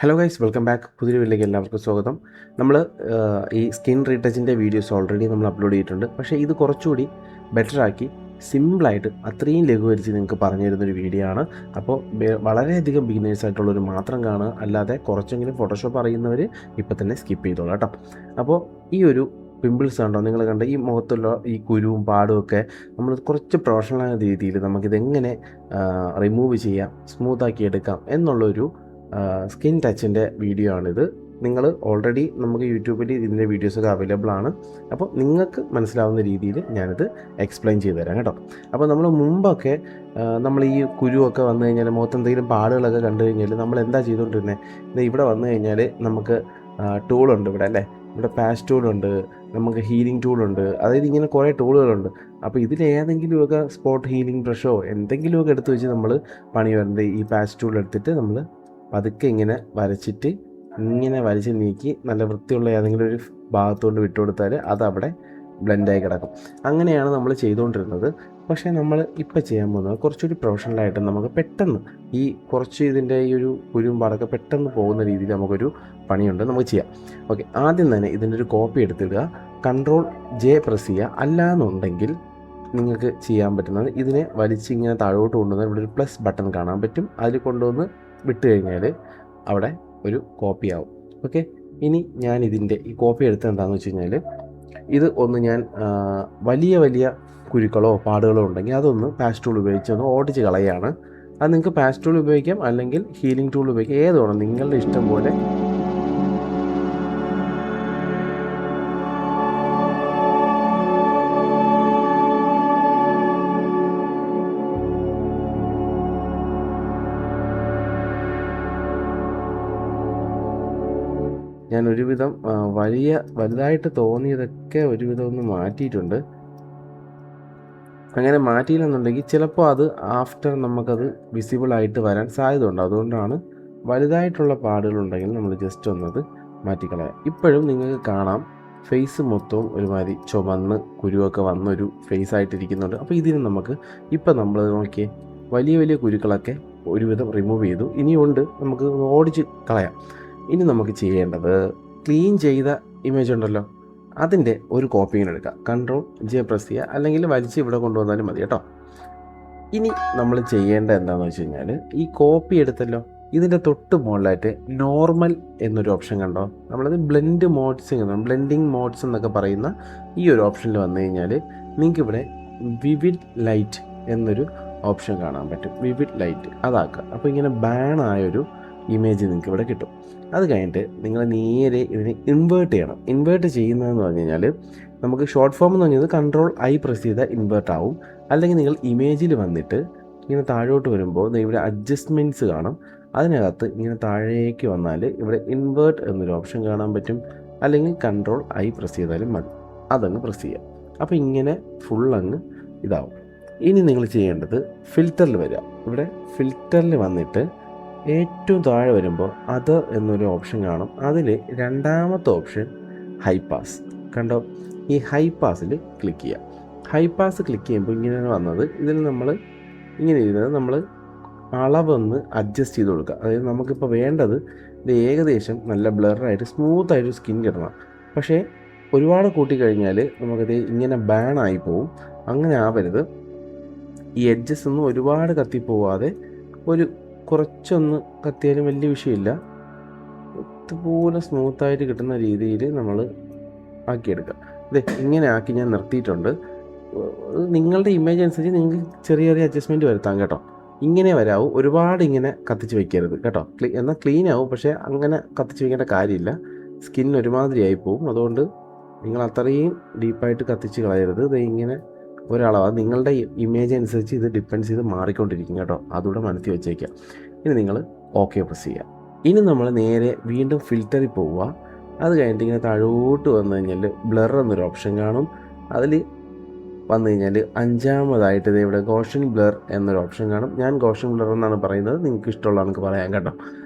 Hello guys, welcome back. പുതിയൊരു വീഡിയോയിലേക്ക് എല്ലാവർക്കും സ്വാഗതം. നമ്മൾ ഈ സ്കിൻ റീടച്ചിൻ്റെ വീഡിയോസ് ഓൾറെഡി നമ്മൾ അപ്ലോഡ് ചെയ്തിട്ടുണ്ട്. പക്ഷേ ഇത് കുറച്ചുകൂടി ബെറ്ററാക്കി സിമ്പിളായിട്ട് അത്രയും ലഘൂകരിച്ച് നിങ്ങൾക്ക് പറഞ്ഞു തരുന്നൊരു വീഡിയോ ആണ്. അപ്പോൾ വളരെയധികം ബിഗിനേഴ്സ് ആയിട്ടുള്ളവർ മാത്രം കാണുക, അല്ലാതെ കുറച്ചെങ്കിലും ഫോട്ടോഷോപ്പ് അറിയുന്നവർ ഇപ്പോൾ തന്നെ സ്കിപ്പ് ചെയ്തോളാം കേട്ടോ. അപ്പോൾ ഈ ഒരു പിമ്പിൾസ് കണ്ടോ, നിങ്ങൾ കണ്ട ഈ മുഖത്തുള്ള ഈ കുരുവും പാടും ഒക്കെ നമ്മൾ കുറച്ച് പ്രൊഫഷണലായ രീതിയിൽ നമുക്കിതെങ്ങനെ റിമൂവ് ചെയ്യാം, സ്മൂത്താക്കി എടുക്കാം എന്നുള്ളൊരു സ്കിൻ ടച്ചിൻ്റെ വീഡിയോ ആണിത്. നിങ്ങൾ ഓൾറെഡി നമുക്ക് യൂട്യൂബിൽ ഇതിൻ്റെ വീഡിയോസൊക്കെ അവൈലബിൾ ആണ്. അപ്പോൾ നിങ്ങൾക്ക് മനസ്സിലാവുന്ന രീതിയിൽ ഞാനിത് എക്സ്പ്ലെയിൻ ചെയ്തു തരാം കേട്ടോ. അപ്പോൾ നമ്മൾ മുമ്പൊക്കെ നമ്മൾ ഈ കുരുവൊക്കെ വന്നു കഴിഞ്ഞാൽ, മുഖത്ത് എന്തെങ്കിലും പാടുകളൊക്കെ കണ്ടു കഴിഞ്ഞാൽ നമ്മൾ എന്താ ചെയ്തുകൊണ്ടിരുന്നത്? ഇവിടെ വന്നു കഴിഞ്ഞാൽ നമുക്ക് ടൂളുണ്ട് ഇവിടെ അല്ലേ. ഇവിടെ പാച്ച് ടൂളുണ്ട്, നമുക്ക് ഹീലിംഗ് ടൂളുണ്ട്, അതായത് ഇങ്ങനെ കുറേ ടൂളുകളുണ്ട്. അപ്പോൾ ഇതിലേതെങ്കിലുമൊക്കെ സ്പോട്ട് ഹീലിംഗ് ബ്രഷോ എന്തെങ്കിലുമൊക്കെ എടുത്ത് വെച്ച് നമ്മൾ പണി വരുന്നത്. ഈ പാച്ച് ടൂൾ എടുത്തിട്ട് നമ്മൾ പതുക്കെ ഇങ്ങനെ വരച്ചിട്ട് ഇങ്ങനെ വലിച്ച് നീക്കി നല്ല വൃത്തിയുള്ള ഏതെങ്കിലും ഒരു ഭാഗത്തുകൊണ്ട് വിട്ടുകൊടുത്താൽ അതവിടെ ബ്ലെൻഡായി കിടക്കും. അങ്ങനെയാണ് നമ്മൾ ചെയ്തുകൊണ്ടിരുന്നത്. പക്ഷേ നമ്മൾ ഇപ്പോൾ ചെയ്യാൻ പോകുന്നത് കുറച്ചുകൂടി പ്രൊഫഷണലായിട്ട് നമുക്ക് പെട്ടെന്ന് ഈ കുറച്ച് ഇതിൻ്റെ ഈ ഒരു കുരുവും പാടൊക്കെ പെട്ടെന്ന് പോകുന്ന രീതിയിൽ നമുക്കൊരു പണിയുണ്ട്, നമുക്ക് ചെയ്യാം. ഓക്കെ, ആദ്യം തന്നെ ഇതിൻ്റെ ഒരു കോപ്പി എടുത്തിടുക, Ctrl+J പ്രസ് ചെയ്യുക. അല്ലാന്നുണ്ടെങ്കിൽ നിങ്ങൾക്ക് ചെയ്യാൻ പറ്റുന്നത് ഇതിനെ വലിച്ചിങ്ങനെ താഴോട്ട് കൊണ്ടുവന്നാൽ ഇവിടെ ഒരു പ്ലസ് ബട്ടൺ കാണാൻ പറ്റും. അതിൽ കൊണ്ടുവന്ന് വിട്ട് കഴിഞ്ഞാൽ അവിടെ ഒരു കോപ്പി ആവും. ഓക്കെ, ഇനി ഞാൻ ഇതിൻ്റെ ഈ കോപ്പി എടുത്തത് എന്താണെന്ന് വെച്ച് കഴിഞ്ഞാൽ, ഇത് ഒന്ന് ഞാൻ വലിയ വലിയ കുരുക്കളോ പാടുകളോ ഉണ്ടെങ്കിൽ അതൊന്ന് പാച്ച് ടൂൾ ഉപയോഗിച്ച് ഒന്ന് ഓടിച്ച് കളയാണ്. അത് നിങ്ങൾക്ക് പാച്ച് ടൂൾ ഉപയോഗിക്കാം, അല്ലെങ്കിൽ ഹീലിംഗ് ടൂൾ ഉപയോഗിക്കാം, ഏത് വേണം നിങ്ങളുടെ ഇഷ്ടം പോലെ. ഞാൻ ഒരുവിധം വലുതായിട്ട് തോന്നിയതൊക്കെ ഒരുവിധം ഒന്ന് മാറ്റിയിട്ടുണ്ട്. അങ്ങനെ മാറ്റിയില്ലെന്നുണ്ടെങ്കിൽ ചിലപ്പോൾ അത് ആഫ്റ്റർ നമുക്കത് വിസിബിളായിട്ട് വരാൻ സാധ്യതയുണ്ട്. അതുകൊണ്ടാണ് വലുതായിട്ടുള്ള പാടുകളുണ്ടെങ്കിൽ നമ്മൾ ജസ്റ്റ് ഒന്നത് മാറ്റിക്കളയാം. ഇപ്പോഴും നിങ്ങൾക്ക് കാണാം ഫേസ് മൊത്തവും ഒരുമാതിരി ചുമന്ന് കുരുവൊക്കെ വന്നൊരു ഫേസ് ആയിട്ടിരിക്കുന്നുണ്ട്. അപ്പോൾ ഇതിന് നമുക്ക് ഇപ്പം നമ്മൾ നോക്കിയേ വലിയ വലിയ കുരുക്കളൊക്കെ ഒരുവിധം റിമൂവ് ചെയ്തു. ഇനിയുണ്ട്, നമുക്ക് ഓടിച്ച് കളയാം. ഇനി നമുക്ക് ചെയ്യേണ്ടത് ക്ലീൻ ചെയ്ത ഇമേജ് ഉണ്ടല്ലോ, അതിൻ്റെ ഒരു കോപ്പി ഇങ്ങനെ എടുക്കുക. Ctrl+J പ്രസ് ചെയ്യുക, അല്ലെങ്കിൽ വലിച്ച് ഇവിടെ കൊണ്ടുവന്നാലും മതി കേട്ടോ. ഇനി നമ്മൾ ചെയ്യേണ്ടത് എന്താണെന്ന് വെച്ച് കഴിഞ്ഞാൽ, ഈ കോപ്പി എടുത്തല്ലോ, ഇതിൻ്റെ തൊട്ട് മുകളിലായിട്ട് നോർമൽ എന്നൊരു ഓപ്ഷൻ കണ്ടോ. നമ്മളത് ബ്ലെൻഡിങ് മോഡ്സ് എന്നൊക്കെ പറയുന്ന ഈ ഒരു ഓപ്ഷനിൽ വന്നു കഴിഞ്ഞാൽ നിങ്ങൾക്കിവിടെ വിവിഡ് ലൈറ്റ് എന്നൊരു ഓപ്ഷൻ കാണാൻ പറ്റും. വിവിഡ് ലൈറ്റ് അതാക്കുക. അപ്പോൾ ഇങ്ങനെ ബാണായൊരു ഇമേജ് നിങ്ങൾക്ക് ഇവിടെ കിട്ടും. അത് കഴിഞ്ഞിട്ട് നിങ്ങൾ നേരെ ഇതിനെ ഇൻവേർട്ട് ചെയ്യണം. ഇൻവേർട്ട് ചെയ്യുന്നതെന്ന് പറഞ്ഞു കഴിഞ്ഞാൽ, നമുക്ക് ഷോർട്ട് ഫോം എന്ന് പറഞ്ഞത് Ctrl+I പ്രസ് ചെയ്താൽ ഇൻവേർട്ട് ആവും. അല്ലെങ്കിൽ നിങ്ങൾ ഇമേജിൽ വന്നിട്ട് ഇങ്ങനെ താഴോട്ട് വരുമ്പോൾ ഇവിടെ അഡ്ജസ്റ്റ്മെൻറ്റ്സ് കാണും. അതിനകത്ത് ഇങ്ങനെ താഴേക്ക് വന്നാൽ ഇവിടെ ഇൻവേർട്ട് എന്നൊരു ഓപ്ഷൻ കാണാൻ പറ്റും. അല്ലെങ്കിൽ Ctrl+I പ്രസ് ചെയ്താലും മതി, അതങ്ങ് പ്രസ് ചെയ്യുക. അപ്പോൾ ഇങ്ങനെ ഫുള്ളങ്ങ് ഇതാവും. ഇനി നിങ്ങൾ ചെയ്യേണ്ടത് ഫിൽറ്ററിൽ വരിക. ഇവിടെ ഫിൽറ്ററിൽ വന്നിട്ട് ഏറ്റവും താഴെ വരുമ്പോൾ അതർ എന്നൊരു ഓപ്ഷൻ കാണും. അതിൽ രണ്ടാമത്തെ ഓപ്ഷൻ ഹൈ പാസ് കണ്ടോ. ഈ ഹൈ പാസിൽ ക്ലിക്ക് ചെയ്യുക. ഹൈ പാസ് ക്ലിക്ക് ചെയ്യുമ്പോൾ ഇങ്ങനെയാണ് വന്നത്. ഇതിൽ നമ്മൾ ഇങ്ങനെ ഇരുന്നത് നമ്മൾ അളവൊന്ന് അഡ്ജസ്റ്റ് ചെയ്ത് കൊടുക്കുക. അതായത് നമുക്കിപ്പോൾ വേണ്ടത് ഇത് ഏകദേശം നല്ല ബ്ലറായിട്ട് സ്മൂത്തായിട്ട് സ്കിൻ കിട്ടണം. പക്ഷേ ഒരുപാട് കൂട്ടിക്കഴിഞ്ഞാൽ നമുക്കത് ഇങ്ങനെ ബാണായി പോവും. അങ്ങനെ ആവരുത്. ഈ എഡ്ജസ് ഒന്നും ഒരുപാട് കത്തിപ്പോവാതെ ഒരു കുറച്ചൊന്ന് കത്തിയാലും വലിയ വിഷയമില്ല. ഇതുപോലെ സ്മൂത്തായിട്ട് കിട്ടുന്ന രീതിയിൽ നമ്മൾ ആക്കിയെടുക്കാം. ഇത് ഇങ്ങനെ ആക്കി ഞാൻ നിർത്തിയിട്ടുണ്ട്. നിങ്ങളുടെ ഇമേജ് അനുസരിച്ച് നിങ്ങൾക്ക് ചെറിയ ചെറിയ അഡ്ജസ്റ്റ്മെൻറ്റ് വരുത്താം കേട്ടോ. ഇങ്ങനെ വരാവും, ഒരുപാട് ഇങ്ങനെ കത്തിച്ച് വയ്ക്കരുത് കേട്ടോ. എന്നാൽ ക്ലീൻ ആവും, പക്ഷേ അങ്ങനെ കത്തിച്ച് വയ്ക്കേണ്ട കാര്യമില്ല. സ്കിൻ ഒരുമാതിരി ആയി പോവും. അതുകൊണ്ട് നിങ്ങൾ അത്രയും ഡീപ്പായിട്ട് കത്തിച്ച് കളയരുത്. ഇത് ഇങ്ങനെ ഒരളവ്, അത് നിങ്ങളുടെ ഇമേജ് അനുസരിച്ച് ഇത് ഡിപ്പെൻഡ്സ് ചെയ്ത് മാറിക്കൊണ്ടിരിക്കും കേട്ടോ. അതുകൂടെ മനസ്സിൽ വെച്ചേക്കാം. ഇനി നിങ്ങൾ ഓക്കെ പ്രസ് ചെയ്യുക. ഇനി നമ്മൾ നേരെ വീണ്ടും ഫിൽറ്ററിൽ പോവുക. അത് കഴിഞ്ഞിട്ട് ഇങ്ങനെ താഴോട്ട് വന്നു കഴിഞ്ഞാൽ ബ്ലർ എന്നൊരു ഓപ്ഷൻ കാണും. അതിൽ വന്നു കഴിഞ്ഞാൽ അഞ്ചാമതായിട്ട് ഇവിടെ ഗോഷൻ ബ്ലർ എന്നൊരു ഓപ്ഷൻ കാണും. ഞാൻ ഗോഷൻ ബ്ലർ എന്നാണ് പറയുന്നത്, നിങ്ങൾക്ക് ഇഷ്ടമുള്ള എനിക്ക് പറയാം കേട്ടോ.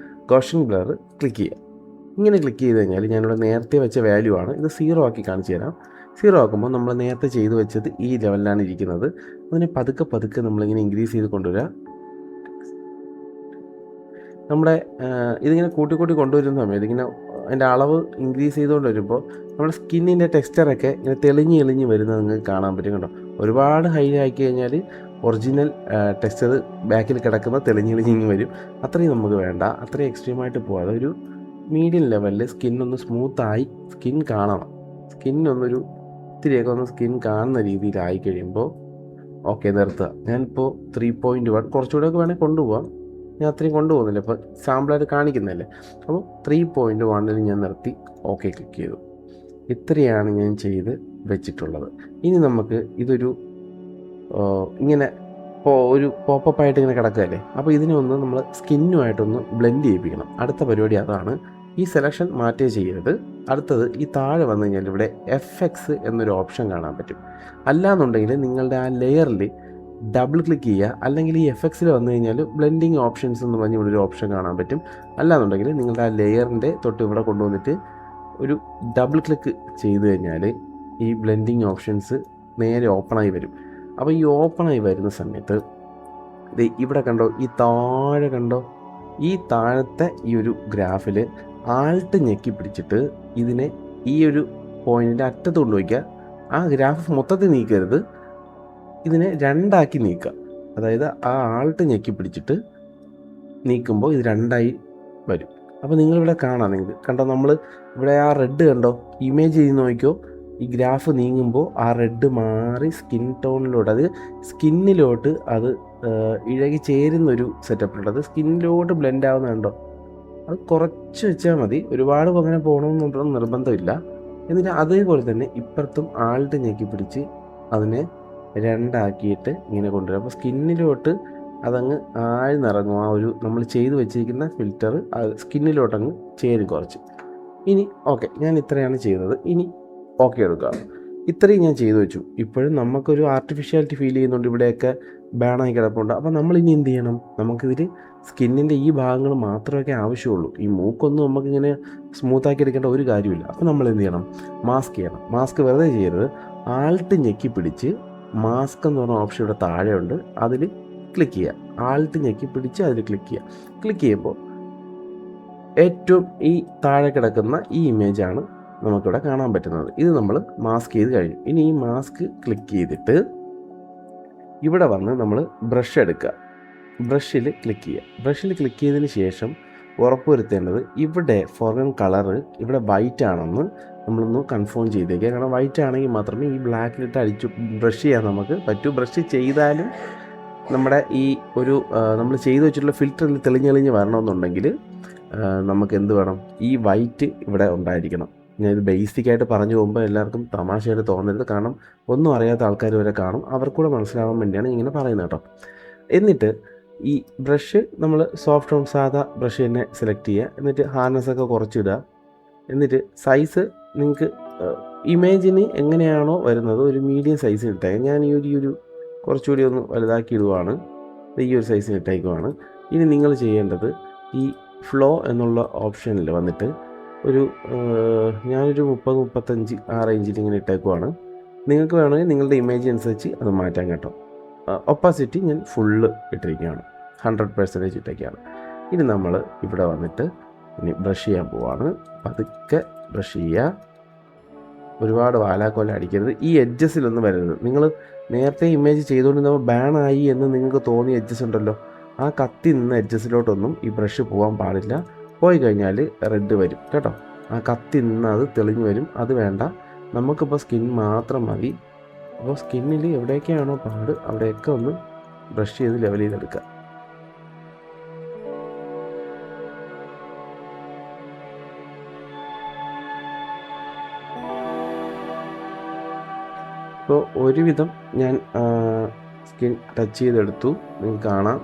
ഗോഷൻ ബ്ലർ ക്ലിക്ക് ചെയ്യുക. ഇങ്ങനെ ക്ലിക്ക് ചെയ്ത് കഴിഞ്ഞാൽ ഞാനിവിടെ നേരത്തെ വെച്ച വാല്യൂ ആണ്, ഇത് 0 ആക്കി കാണിച്ചു തരാം. 0 ആക്കുമ്പോൾ നമ്മൾ നേരത്തെ ചെയ്ത് വെച്ചത് ഈ ലെവലിലാണ് ഇരിക്കുന്നത്. അതിനെ പതുക്കെ നമ്മളിങ്ങനെ ഇൻക്രീസ് ചെയ്ത് കൊണ്ടുവരിക. നമ്മുടെ ഇതിങ്ങനെ കൂട്ടി കൊണ്ടുവരുന്ന സമയത്ത് ഇങ്ങനെ അതിൻ്റെ അളവ് ഇൻക്രീസ് ചെയ്തുകൊണ്ട് വരുമ്പോൾ നമ്മുടെ സ്കിന്നിൻ്റെ ടെക്സ്ചറൊക്കെ ഇങ്ങനെ തെളിഞ്ഞ് വരുന്നത് നിങ്ങൾക്ക് കാണാൻ പറ്റും കേട്ടോ. ഒരുപാട് ഹൈ ആക്കി കഴിഞ്ഞാൽ ഒറിജിനൽ ടെക്സ്ചർ ബാക്കിൽ കിടക്കുന്ന തെളിഞ്ഞ് വരും. അത്രയും നമുക്ക് വേണ്ട, അത്രയും എക്സ്ട്രീമായിട്ട് പോകാതെ ഒരു മീഡിയം ലെവലിൽ സ്കിന്നൊന്ന് സ്മൂത്തായി സ്കിൻ കാണണം. സ്കിന്നൊന്നൊരു ഇത്തിരിയൊക്കെ ഒന്ന് സ്കിൻ കാണുന്ന രീതിയിലായി കഴിയുമ്പോൾ ഓക്കെ നിർത്തുക. ഞാനിപ്പോൾ 3.1 കുറച്ചുകൂടെയൊക്കെ വേണമെങ്കിൽ കൊണ്ടുപോകാം, ഞാൻ അത്രയും കൊണ്ടുപോകുന്നില്ല, ഇപ്പോൾ സാമ്പിളായിട്ട് കാണിക്കുന്നതല്ലേ. അപ്പോൾ 3.1 ഞാൻ നിർത്തി ഓക്കെ ക്ലിക്ക് ചെയ്തു. ഇത്രയാണ് ഞാൻ ചെയ്ത് വെച്ചിട്ടുള്ളത്. ഇനി നമുക്ക് ഇതൊരു ഇങ്ങനെ ഒരു പോപ്പപ്പായിട്ട് ഇങ്ങനെ കിടക്കുകയല്ലേ, അപ്പോൾ ഇതിനെ ഒന്ന് നമ്മൾ സ്കിന്നുമായിട്ടൊന്ന് ബ്ലെൻഡ് ചെയ്യിപ്പിക്കണം. അടുത്ത പരിപാടി അതാണ്. ഈ സെലക്ഷൻ മാറ്റേ ചെയ്യരുത്. അടുത്തത് ഈ താഴെ വന്നു കഴിഞ്ഞാൽ ഇവിടെ FX എന്നൊരു ഓപ്ഷൻ കാണാൻ പറ്റും. അല്ലാന്നുണ്ടെങ്കിൽ നിങ്ങളുടെ ആ ലെയറിൽ ഡബിൾ ക്ലിക്ക് ചെയ്യുക, അല്ലെങ്കിൽ ഈ FXൽ വന്നു കഴിഞ്ഞാൽ ബ്ലെൻഡിങ് ഓപ്ഷൻസ് എന്ന് പറഞ്ഞ് ഇവിടെ ഒരു ഓപ്ഷൻ കാണാൻ പറ്റും. അല്ലാന്നുണ്ടെങ്കിൽ നിങ്ങളുടെ ആ ലെയറിൻ്റെ തൊട്ട് ഇവിടെ കൊണ്ടുവന്നിട്ട് ഒരു ഡബിൾ ക്ലിക്ക് ചെയ്ത് കഴിഞ്ഞാൽ ഈ ബ്ലെൻഡിങ് ഓപ്ഷൻസ് നേരെ ഓപ്പണായി വരും. അപ്പോൾ ഈ ഓപ്പണായി വരുന്ന സമയത്ത് ഇവിടെ കണ്ടോ, ഈ താഴെ കണ്ടോ, ഈ താഴത്തെ ഈ ഒരു ഗ്രാഫിൽ ആൾട്ട് ഞെക്കി പിടിച്ചിട്ട് ഇതിനെ ഈ ഒരു പോയിൻറ്റിൻ്റെ അറ്റത്ത് കൊണ്ടുവയ്ക്കുക. ആ ഗ്രാഫ് മൊത്തത്തിൽ നീക്കരുത്, ഇതിനെ രണ്ടാക്കി നീക്കുക. അതായത് ആ ആൾട്ട് ഞെക്കി പിടിച്ചിട്ട് നീക്കുമ്പോൾ ഇത് രണ്ടായി വരും. അപ്പോൾ നിങ്ങളിവിടെ കാണാം, നിങ്ങൾക്ക് കണ്ടോ, നമ്മൾ ഇവിടെ ആ റെഡ് കണ്ടോ, ഇമേജ് ചെയ്ത് നോക്കിയോ, ഈ ഗ്രാഫ് നീങ്ങുമ്പോൾ ആ റെഡ് മാറി സ്കിൻ ടോണിലോട്ട്, അത് സ്കിന്നിലോട്ട് അത് ഇഴകി ചേരുന്നൊരു സെറ്റപ്പിലുണ്ട്. അത് സ്കിന്നിലോട്ട് ബ്ലെൻഡ് ആവുന്നുണ്ടോ, അത് കുറച്ച് വെച്ചാൽ മതി, ഒരുപാട് അങ്ങനെ പോകണമെന്നൊന്നും നിർബന്ധമില്ല. എന്നിട്ട് അതേപോലെ തന്നെ ഇപ്പുറത്തും ആൾട്ട് ഞെക്കി പിടിച്ച് അതിനെ രണ്ടാക്കിയിട്ട് ഇങ്ങനെ കൊണ്ടുവരും. അപ്പോൾ സ്കിന്നിലോട്ട് അതങ്ങ് ആഴ്ന്നിറങ്ങും. ആ ഒരു നമ്മൾ ചെയ്ത് വെച്ചിരിക്കുന്ന ഫിൽറ്റർ സ്കിന്നിലോട്ടങ്ങ് ചേരും കുറച്ച്. ഇനി ഓക്കെ, ഞാൻ ഇത്രയാണ് ചെയ്തത്. ഇനി ഓക്കെ എടുക്കുക. ഇത്രയും ഞാൻ ചെയ്തു വെച്ചു. ഇപ്പോഴും നമുക്കൊരു ആർട്ടിഫിഷ്യാലിറ്റി ഫീൽ ചെയ്യുന്നുണ്ട്, ഇവിടെയൊക്കെ ബാണായി കിടപ്പുണ്ട്. അപ്പോൾ നമ്മളിനി എന്ത് ചെയ്യണം, നമുക്കിതിൽ സ്കിന്നിൻ്റെ ഈ ഭാഗങ്ങൾ മാത്രമേ ആവശ്യമുള്ളൂ. ഈ മൂക്കൊന്നും നമുക്കിങ്ങനെ സ്മൂത്താക്കി എടുക്കേണ്ട ഒരു കാര്യമില്ല. അപ്പോൾ നമ്മൾ എന്ത് ചെയ്യണം, മാസ്ക് ചെയ്യണം. മാസ്ക് വെറുതെ ചെയ്യരുത്, ആൾട്ട് ഞെക്കി പിടിച്ച് മാസ്ക് എന്ന് പറഞ്ഞ ഓപ്ഷൻ ഇവിടെ താഴെയുണ്ട്, അതിൽ ക്ലിക്ക് ചെയ്യുക. ആൾട്ട് ഞെക്കി പിടിച്ച് അതിൽ ക്ലിക്ക് ചെയ്യുക. ക്ലിക്ക് ചെയ്യുമ്പോൾ ഏറ്റവും ഈ താഴെ കിടക്കുന്ന ഈ ഇമേജാണ് നമുക്കിവിടെ കാണാൻ പറ്റുന്നത്. ഇത് നമ്മൾ മാസ്ക് ചെയ്ത് കഴിഞ്ഞു. ഇനി ഈ മാസ്ക് ക്ലിക്ക് ചെയ്തിട്ട് ഇവിടെ വന്ന് നമ്മൾ ബ്രഷ് എടുക്കുക. ബ്രഷിൽ ക്ലിക്ക് ചെയ്യുക. ബ്രഷിൽ ക്ലിക്ക് ചെയ്തതിന് ശേഷം ഉറപ്പുവരുത്തേണ്ടത് ഇവിടെ ഫോർഗ്രൗണ്ട് കളറ് ഇവിടെ വൈറ്റ് ആണെന്ന് നമ്മളൊന്ന് കൺഫേം ചെയ്തേക്കുക. കാരണം വൈറ്റ് ആണെങ്കിൽ മാത്രമേ ഈ ബ്ലാക്കിലിട്ട് അടിച്ചു ബ്രഷ് ചെയ്യാൻ നമുക്ക് പറ്റൂ. ബ്രഷ് ചെയ്താലും നമ്മുടെ ഈ ഒരു നമ്മൾ ചെയ്ത് വെച്ചിട്ടുള്ള ഫിൽറ്ററിൽ തെളിഞ്ഞ് വരണമെന്നുണ്ടെങ്കിൽ നമുക്ക് എന്ത് വേണം, ഈ വൈറ്റ് ഇവിടെ ഉണ്ടായിരിക്കണം. ഞാനിത് ബേസിക്കായിട്ട് പറഞ്ഞു പോകുമ്പോൾ എല്ലാവർക്കും തമാശയായിട്ട് തോന്നരുത്, കാരണം ഒന്നും അറിയാത്ത ആൾക്കാർ വരെ കാണും, അവർക്കൂടെ മനസ്സിലാവാൻ വേണ്ടിയാണ് ഇങ്ങനെ പറയുന്നത് കേട്ടോ. എന്നിട്ട് ഈ ബ്രഷ് നമ്മൾ സോഫ്റ്റ് ഓൺ സാധാ ബ്രഷ് തന്നെ സെലക്ട് ചെയ്യുക. എന്നിട്ട് ഹാർനെസ്സൊക്കെ കുറച്ചിടുക. എന്നിട്ട് സൈസ് നിങ്ങൾക്ക് ഇമേജിന് എങ്ങനെയാണോ വരുന്നത് ഒരു മീഡിയം സൈസിന് ഇട്ടേക്കാം. ഞാൻ ഈ ഒരു കുറച്ചുകൂടി ഒന്ന് വലുതാക്കി ഇടുവാണ്, ഈ ഒരു സൈസിന് ഇട്ടേക്കുവാണ്. ഇനി നിങ്ങൾ ചെയ്യേണ്ടത് ഈ ഫ്ലോ എന്നുള്ള ഓപ്ഷനിൽ വന്നിട്ട് ഞാനൊരു 30-35 ആ റേഞ്ചിൽ ഇങ്ങനെ ഇട്ടേക്കുവാണ്. നിങ്ങൾക്ക് വേണമെങ്കിൽ നിങ്ങളുടെ ഇമേജ് അനുസരിച്ച് അത് മാറ്റാൻ കേട്ടോ. ഒപ്പാസിറ്റി ഞാൻ ഫുള്ള് ഇട്ടിരിക്കുകയാണ്, 100% ഇട്ടേക്കാണ്. ഇനി നമ്മൾ ഇവിടെ വന്നിട്ട് ഇനി ബ്രഷ് ചെയ്യാൻ പോവാണ്. പതുക്കെ ബ്രഷ് ചെയ്യുക, ഒരുപാട് വാലാക്കോല അടിക്കരുത്. ഈ എഡ്ജസിലൊന്നും വരരുത്. നിങ്ങൾ നേരത്തെ ഇമേജ് ചെയ്തുകൊണ്ടിരുന്നപ്പോൾ ബാണായി എന്ന് നിങ്ങൾക്ക് തോന്നിയ എഡ്ജസ് ഉണ്ടല്ലോ, ആ കത്തി നിന്ന് എഡ്ജസിലോട്ടൊന്നും ഈ ബ്രഷ് പോകാൻ പാടില്ല. പോയി കഴിഞ്ഞാൽ റെഡ് വരും കേട്ടോ. ആ കത്തി നിന്ന് അത് തെളിഞ്ഞു വരും, അത് വേണ്ട. നമുക്കിപ്പോൾ സ്കിൻ മാത്രം മതി. അപ്പോൾ സ്കിന്നിൽ എവിടെയൊക്കെയാണോ പാട് അവിടെയൊക്കെ ഒന്ന് ബ്രഷ് ചെയ്ത് ലെവൽ ചെയ്തെടുക്കുക. അപ്പോൾ ഒരുവിധം ഞാൻ സ്കിൻ ടച്ച് ചെയ്തെടുത്തു. നിങ്ങൾക്ക് കാണാം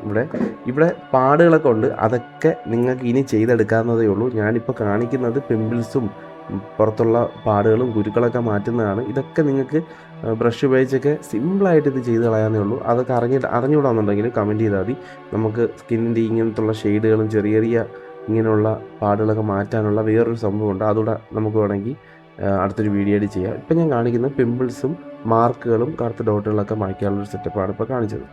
ഇവിടെ പാടുകളൊക്കെ ഉണ്ട്. അതൊക്കെ നിങ്ങൾക്ക് ഇനി ചെയ്തെടുക്കാവുന്നതേ ഉള്ളൂ. ഞാനിപ്പോൾ കാണിക്കുന്നത് പിമ്പിൾസും പുറത്തുള്ള പാടുകളും കുരുക്കളൊക്കെ മാറ്റുന്നതാണ്. ഇതൊക്കെ നിങ്ങൾക്ക് ബ്രഷ് ഉപയോഗിച്ചൊക്കെ സിമ്പിളായിട്ട് ഇത് ചെയ്ത് കളയാവുന്നേ ഉള്ളൂ. അതൊക്കെ അറിഞ്ഞുകൂടാന്നുണ്ടെങ്കിൽ കമൻറ്റ് ചെയ്താൽ മതി. നമുക്ക് സ്കിന്നിൻ്റെ ഇങ്ങനത്തുള്ള ഷെയ്ഡുകളും ചെറിയ ഇങ്ങനെയുള്ള പാടുകളൊക്കെ മാറ്റാനുള്ള വേറൊരു സംഭവമുണ്ട്. അതുകൂടെ നമുക്ക് വേണമെങ്കിൽ അടുത്തൊരു വീഡിയോ ആയിട്ട് ചെയ്യാം. ഇപ്പം ഞാൻ കാണിക്കുന്നത് പിമ്പിൾസും മാർക്കുകളും കറുത്ത ഡോട്ടുകളൊക്കെ മായ്ക്കാനുള്ളൊരു സെറ്റപ്പാണ് ഇപ്പോൾ കാണിച്ചത്.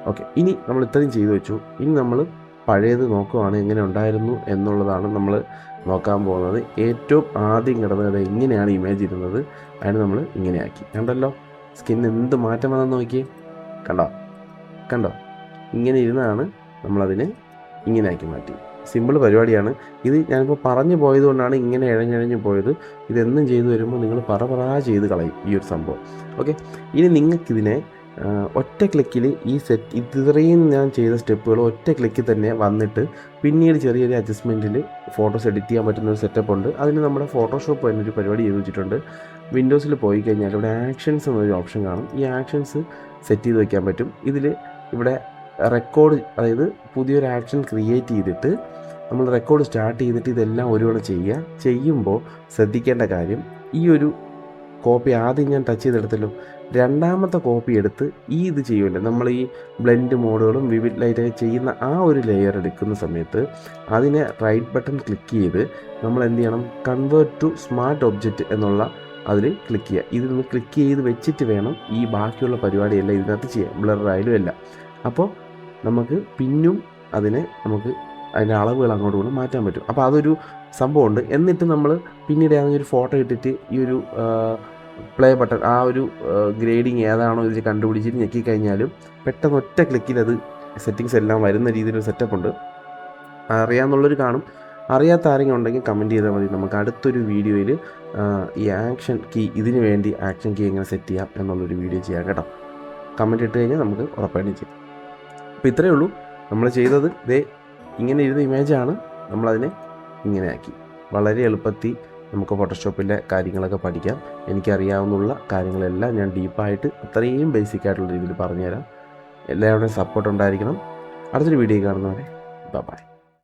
ഓക്കെ, ഇനി നമ്മൾ ഇത്രയും ചെയ്തു വെച്ചു. ഇനി നമ്മൾ പഴയത് നോക്കുവാണ് എങ്ങനെ ഉണ്ടായിരുന്നു എന്നുള്ളതാണ് നമ്മൾ നോക്കാൻ പോകുന്നത്. ഏറ്റവും ആദ്യം കിടന്നത് എങ്ങനെയാണ് ഇമേജ് ഇരുന്നത്, അതിന് നമ്മൾ ഇങ്ങനെയാക്കി. കണ്ടല്ലോ സ്കിൻ എന്ത് മാറ്റം വന്നെന്ന് നോക്കിയേ. കണ്ടോ ഇങ്ങനെ ഇരുന്നാണ് നമ്മളതിനെ ഇങ്ങനെയാക്കി മാറ്റി. സിമ്പിൾ പരിപാടിയാണ് ഇത്. ഞാനിപ്പോൾ പറഞ്ഞു പോയത് കൊണ്ടാണ് ഇങ്ങനെ ഇഴഞ്ഞിഴഞ്ഞ് പോയത്. ഇതെന്നും ചെയ്തു വരുമ്പോൾ നിങ്ങൾ പറ ചെയ്ത് കളയും ഈ ഒരു സംഭവം. ഓക്കെ, ഇനി നിങ്ങൾക്കിതിനെ ഒറ്റ ക്ലിക്കിൽ ഈ സെറ്റ് ഇത്രയും ഞാൻ ചെയ്ത സ്റ്റെപ്പുകൾ ഒറ്റ ക്ലിക്കിൽ തന്നെ വന്നിട്ട് പിന്നീട് ചെറിയൊരു അഡ്ജസ്റ്റ്മെൻറ്റിൽ ഫോട്ടോസ് എഡിറ്റ് ചെയ്യാൻ പറ്റുന്ന ഒരു സെറ്റപ്പ് ഉണ്ട്. അതിന് നമ്മുടെ ഫോട്ടോഷോപ്പ് എന്നൊരു പരിപാടി ചെയ്ത് വെച്ചിട്ടുണ്ട്. വിൻഡോസിൽ പോയി കഴിഞ്ഞാൽ ഇവിടെ ആക്ഷൻസ് എന്നൊരു ഓപ്ഷൻ കാണും. ഈ ആക്ഷൻസ് സെറ്റ് ചെയ്ത് വയ്ക്കാൻ പറ്റും. ഇവിടെ റെക്കോർഡ്, അതായത് പുതിയൊരു ആക്ഷൻ ക്രിയേറ്റ് ചെയ്തിട്ട് നമ്മൾ റെക്കോർഡ് സ്റ്റാർട്ട് ചെയ്തിട്ട് ഇതെല്ലാം ഒരുവണ ചെയ്യുമ്പോൾ ശ്രദ്ധിക്കേണ്ട കാര്യം, ഈ ഒരു കോപ്പി ആദ്യം ഞാൻ ടച്ച് ചെയ്തെടുത്തല്ലോ, രണ്ടാമത്തെ കോപ്പി എടുത്ത് ഇത് ചെയ്യുമല്ലോ നമ്മൾ ഈ ബ്ലെൻഡ് മോഡുകളും വിവിഡ് ലൈറ്റൊക്കെ ചെയ്യുന്ന ആ ഒരു ലെയർ എടുക്കുന്ന സമയത്ത് അതിനെ റൈറ്റ് ബട്ടൺ ക്ലിക്ക് ചെയ്ത് നമ്മൾ എന്ത് ചെയ്യണം, കൺവേർട്ട് ടു സ്മാർട്ട് ഒബ്ജക്റ്റ് എന്നുള്ള അതിൽ ക്ലിക്ക് ചെയ്യുക. ഇതിൽ നിന്ന് ക്ലിക്ക് ചെയ്ത് വെച്ചിട്ട് വേണം ഈ ബാക്കിയുള്ള പരിപാടിയെല്ലാം ഇതിനകത്ത് ചെയ്യാം, ബ്ലറായാലും എല്ലാം. അപ്പോൾ നമുക്ക് പിന്നും നമുക്ക് അതിൻ്റെ അളവുകൾ അങ്ങോട്ടും ഇങ്ങോട്ടും മാറ്റാൻ പറ്റും. അപ്പോൾ അതൊരു സംഭവമുണ്ട്. എന്നിട്ട് നമ്മൾ പിന്നീട് ഏതെങ്കിലും ഒരു ഫോട്ടോ ഇട്ടിട്ട് ഈ ഒരു പ്ലേ ബട്ടൺ, ആ ഒരു ഗ്രേഡിങ് ഏതാണോ ഇതിൽ കണ്ടുപിടിച്ചിട്ട് ഞെക്കിക്കഴിഞ്ഞാലും പെട്ടെന്ന് ഒറ്റ ക്ലിക്കിൽ അത് സെറ്റിങ്സ് എല്ലാം വരുന്ന രീതിയിലൊരു സെറ്റപ്പ് ഉണ്ട്. അറിയാമെന്നുള്ളൊരു കാണും. അറിയാത്ത ആരെങ്കിലും ഉണ്ടെങ്കിൽ കമൻറ്റ് ചെയ്താൽ മതി. നമുക്ക് അടുത്തൊരു വീഡിയോയിൽ ഈ ആക്ഷൻ കീ, ഇതിന് വേണ്ടി ആക്ഷൻ കീ എങ്ങനെ സെറ്റ് ചെയ്യാം എന്നുള്ളൊരു വീഡിയോ ചെയ്യാം കേട്ടോ. കമൻറ്റ് ഇട്ട് കഴിഞ്ഞാൽ നമുക്ക് ഉറപ്പായിട്ടും ചെയ്യാം. അപ്പോൾ ഇത്രയേ ഉള്ളൂ നമ്മൾ ചെയ്തത്. ഇങ്ങനെ ഇരുന്ന ഇമേജാണ് നമ്മളതിനെ ഇങ്ങനെ ആക്കി. വളരെ എളുപ്പത്തിൽ നമുക്ക് ഫോട്ടോഷോപ്പിലെ കാര്യങ്ങളൊക്കെ പഠിക്കാം. എനിക്കറിയാവുന്ന കാര്യങ്ങളെല്ലാം ഞാൻ ഡീപ്പായിട്ട് അത്രയും ബേസിക് ആയിട്ടുള്ള രീതിയിൽ പറഞ്ഞുതരാം. എല്ലാവരുടെയും സപ്പോർട്ട് ഉണ്ടായിരിക്കണം. അടുത്തൊരു വീഡിയോ കാണുന്നവരെ ബൈ.